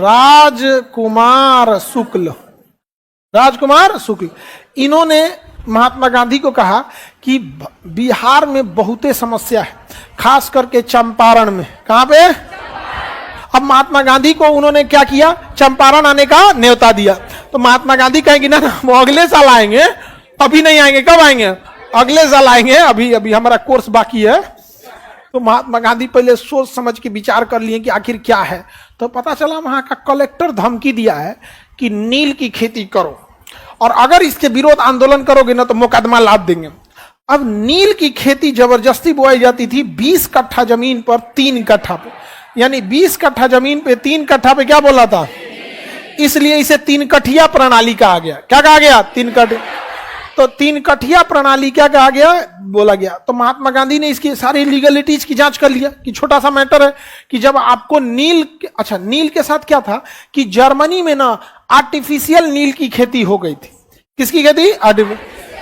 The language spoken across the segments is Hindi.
राजकुमार शुक्ल, इन्होंने महात्मा गांधी को कहा कि बिहार में बहुते समस्या है, खास करके चंपारण में। कहां पे? अब महात्मा गांधी को उन्होंने क्या किया, चंपारण आने का न्योता दिया। तो महात्मा गांधी कहेंगे ना वो अगले साल आएंगे, अभी नहीं आएंगे। कब आएंगे? अगले साल आएंगे, अभी हमारा कोर्स बाकी है। तो महात्मा गांधी पहले सोच समझ के विचार कर लिए कि आखिर क्या है। तो पता चला वहां का कलेक्टर धमकी दिया है कि नील की खेती करो और अगर इसके विरोध आंदोलन करोगे ना तो मुकदमा लाद देंगे। अब नील की खेती जबरदस्ती बोई जाती थी 20 कट्ठा जमीन पर 3 कट्ठा पे, यानी 20 कट्ठा जमीन पे 3 कट्ठा पे क्या बोला था, इसलिए इसे 3 कठिया प्रणाली कहा गया। क्या कहा गया? 3 कठिया। तो 3 कठिया प्रणाली क्या कहा गया, बोला गया। तो महात्मा गांधी ने इसकी सारी लीगलिटीज की जांच कर लिया कि छोटा सा मैटर है कि जब आपको नील के साथ क्या था कि जर्मनी में ना आर्टिफिशियल नील की खेती हो गई थी। किसकी खेती?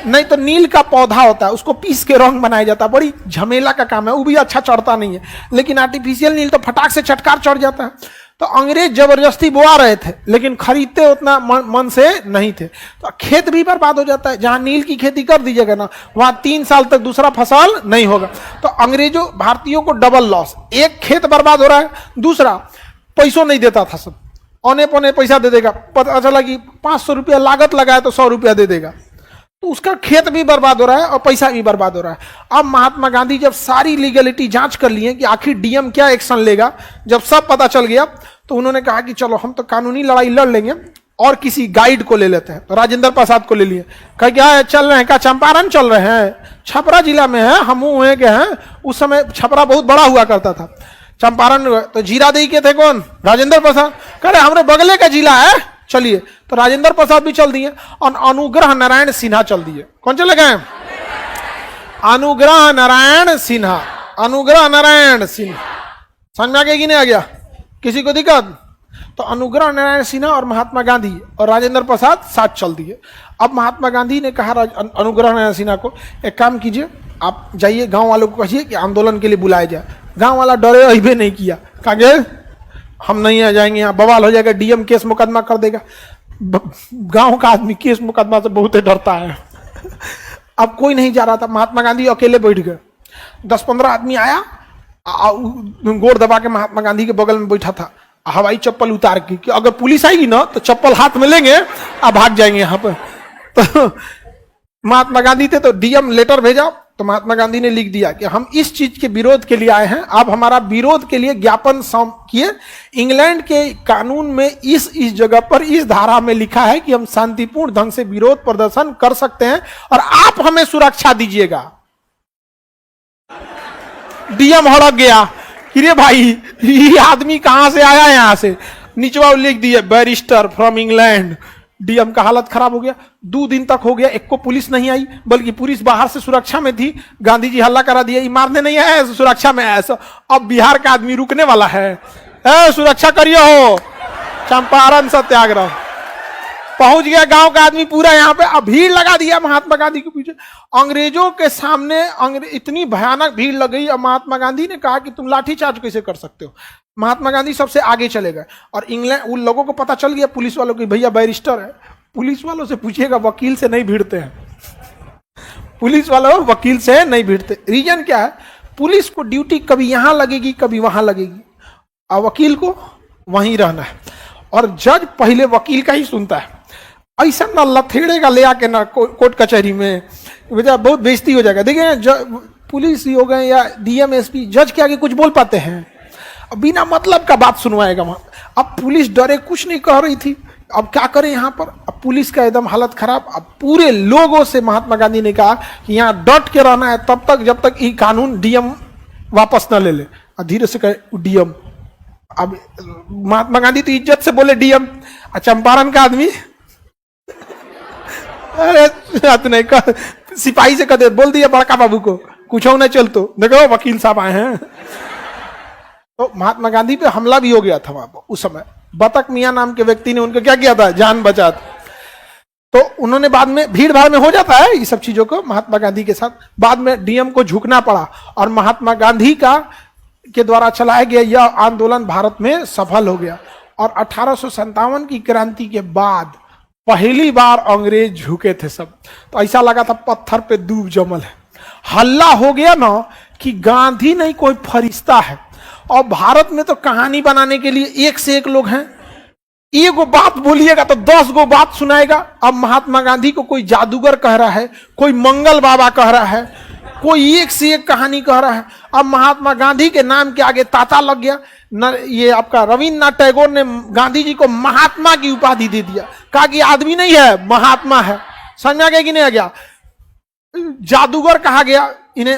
नहीं तो नील का पौधा होता है, उसको पीस के रंग बनाया जाता है, बड़ी झमेला का काम है, वो भी अच्छा चढ़ता नहीं है। लेकिन आर्टिफिशियल नील तो फटाक से चटकार चढ़ जाता है। तो अंग्रेज जबरदस्ती बोआ रहे थे लेकिन खरीदते उतना मन से नहीं थे, तो खेत भी बर्बाद हो जाता है। जहां नील की खेती कर दीजिएगा ना वहां 3 साल तक दूसरा फसल नहीं होगा। तो अंग्रेजों भारतीयों को डबल लॉस, एक खेत बर्बाद हो रहा है, दूसरा पैसों नहीं देता था, सब औने पौने पैसा दे देगा। पता चला कि 500 रुपया लागत लगाया तो 100 रुपया दे देगा, तो उसका खेत भी बर्बाद हो रहा है और पैसा भी बर्बाद हो रहा है। अब महात्मा गांधी जब सारी लीगलिटी जांच कर लिए कि आखिर डीएम क्या एक्शन लेगा, जब सब पता चल गया तो उन्होंने कहा कि चलो हम तो कानूनी लड़ाई लड़ लेंगे और किसी गाइड को ले लेते हैं। तो राजेंद्र प्रसाद को ले लिए, कहा क्या चल रहे हैं, क्या चंपारण चल रहे हैं, छपरा जिला में है, हम हुए के हैं। उस समय छपरा बहुत बड़ा हुआ करता था, चंपारण। तो जीरादेई के थे कौन? राजेंद्र प्रसाद। कह रहे हमारे बगले का जिला है, चलिए। तो राजेंद्र प्रसाद भी चल दिए और अनुग्रह नारायण सिन्हा चल दिए। कौन चले गए? अनुग्रह नारायण सिन्हा। समझ में आ गया कि नहीं आ गया? किसी को दिक्कत? तो अनुग्रह नारायण सिन्हा और महात्मा गांधी और राजेंद्र प्रसाद साथ चल दिए। अब महात्मा गांधी ने कहा अनुग्रह नारायण सिन्हा को, एक काम कीजिए, आप जाइए गांव वालों को कहिए कि आंदोलन के लिए बुलाया जाए। गांव वाला डरे अहिबे नहीं किया, कहा हम नहीं आ जाएंगे, यहाँ बवाल हो जाएगा, डीएम केस मुकदमा कर देगा। गांव का आदमी केस मुकदमा से बहुत डरता है। अब कोई नहीं जा रहा था, महात्मा गांधी अकेले बैठ गए। 10-15 आदमी आया, गोड़ दबा के महात्मा गांधी के बगल में बैठा था, हवाई चप्पल उतार के कि अगर पुलिस आएगी ना तो चप्पल हाथ में लेंगे आप भाग जाएंगे यहाँ पर। तो महात्मा गांधी थे तो डीएम लेटर भेजा, तो महात्मा गांधी ने लिख दिया कि हम इस चीज के विरोध के लिए आए हैं, आप हमारा विरोध के लिए ज्ञापन किए। इंग्लैंड के कानून में इस जगह पर इस धारा में लिखा है कि हम शांतिपूर्ण ढंग से विरोध प्रदर्शन कर सकते हैं और आप हमें सुरक्षा दीजिएगा। डीएम हड़क गया कि रे भाई ये आदमी कहां से आया, यहां से निचवा लिख दिया बैरिस्टर फ्रॉम इंग्लैंड। डीएम का हालत खराब हो गया। 2 दिन तक हो गया, एक को पुलिस नहीं आई, बल्कि पुलिस बाहर से सुरक्षा में थी। गांधी जी हल्ला करा दिया, मारने नहीं आया, सुरक्षा में आया। अब बिहार का आदमी रुकने वाला है, सुरक्षा करिए हो। चंपारण सत्याग्रह पहुंच गया, गांव का आदमी पूरा यहाँ पे। अब भीड़ लगा दिया महात्मा गांधी के पीछे। अंग्रेजों के सामने इतनी भयानक भीड़ लग गई। अब महात्मा गांधी ने कहा कि तुम लाठीचार्ज कैसे कर सकते हो। महात्मा गांधी सबसे आगे चले गए और इंग्लैंड उन लोगों को पता चल गया, पुलिस वालों को, भैया बैरिस्टर है। पुलिस वालों से पूछिएगा, वकील से नहीं भिड़ते हैं। पुलिस वालों वकील से नहीं भिड़ते। रीजन क्या है? पुलिस को ड्यूटी कभी यहां लगेगी कभी वहां लगेगी, और वकील को वहीं रहना है। और जज पहले वकील का ही सुनता है। ऐसा ना लथेड़ेगा ले आके ना कोर्ट कचहरी में, बहुत बेइज्जती हो जाएगा। देखिए पुलिस हो गए या डीएम एसपी, जज के आगे कुछ बोल पाते हैं? बिना मतलब का बात सुनवाएगा वहां। अब पुलिस डरे, कुछ नहीं कह रही थी। अब क्या करें यहाँ पर? अब पुलिस का एकदम हालत खराब। अब पूरे लोगों से महात्मा गांधी ने कहा कि यहाँ डट के रहना है तब तक जब तक ये कानून डीएम वापस न ले ले। धीरे से कहे डीएम। अब महात्मा गांधी तो इज्जत से बोले डीएम, चंपारण का आदमी अरे नहीं कर, सिपाही से कहते बोल दिया बड़का बाबू को कुछ हो न चल, तो देखो वकील साहब आए हैं। तो महात्मा गांधी पे हमला भी हो गया था वहां उस समय। बतक मियां नाम के व्यक्ति ने उनको क्या किया था, जान बचा। तो उन्होंने बाद में, भीड़ भाड़ में हो जाता है ये सब चीजों को, महात्मा गांधी के साथ बाद में डीएम को झुकना पड़ा और महात्मा गांधी के द्वारा चलाया गया यह आंदोलन भारत में सफल हो गया। और 1857 की क्रांति के बाद पहली बार अंग्रेज झुके थे सब। तो ऐसा लगा था पत्थर पे दूब जमल है। हल्ला हो गया ना कि गांधी नहीं कोई फरिश्ता है। और भारत में तो कहानी बनाने के लिए एक से एक लोग हैं। एक गो बात बोलिएगा तो 10 गो बात सुनाएगा। अब महात्मा गांधी को कोई जादूगर कह रहा है, कोई मंगल बाबा कह रहा है, कोई एक से एक कहानी कह रहा है। अब महात्मा गांधी के नाम के आगे ताता लग गया। ये आपका रविन्द्रनाथ टैगोर ने गांधी जी को महात्मा की उपाधि दे दिया, कहा कि आदमी नहीं है महात्मा है। समझ में आ गया कि नहीं आ गया? जादूगर कहा गया इन्हें,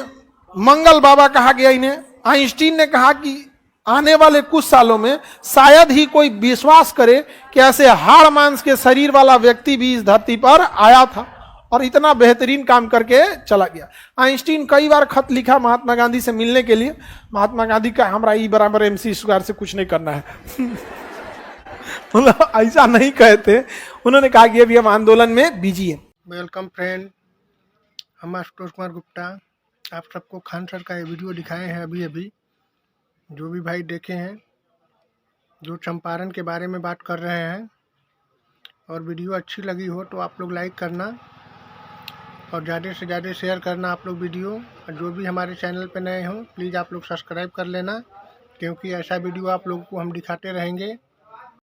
मंगल बाबा कहा गया इन्हें। आइंस्टीन ने कहा कि आने वाले कुछ सालों में शायद ही कोई विश्वास करे कि ऐसे हाड़ मांस के शरीर वाला व्यक्ति भी इस धरती पर आया था और इतना बेहतरीन काम करके चला गया। आइंस्टीन कई बार खत लिखा महात्मा गांधी से मिलने के लिए। महात्मा गांधी का हमरा ई बराबर MC स्क्वायर से कुछ नहीं करना है। मतलब ऐसा नहीं कहते। उन्होंने कहा कि अभी हम आंदोलन में बिजी हैं। वेलकम फ्रेंड, हम आशुतोष कुमार गुप्ता आप सबको खान सर का ये वीडियो दिखाए हैं अभी। जो भी भाई देखे हैं, जो चंपारण के बारे में बात कर रहे हैं, और वीडियो अच्छी लगी हो तो आप लोग लाइक करना और ज़्यादा से ज़्यादा शेयर करना आप लोग वीडियो। और जो भी हमारे चैनल पे नए हो प्लीज़ आप लोग सब्सक्राइब कर लेना, क्योंकि ऐसा वीडियो आप लोगों को हम दिखाते रहेंगे।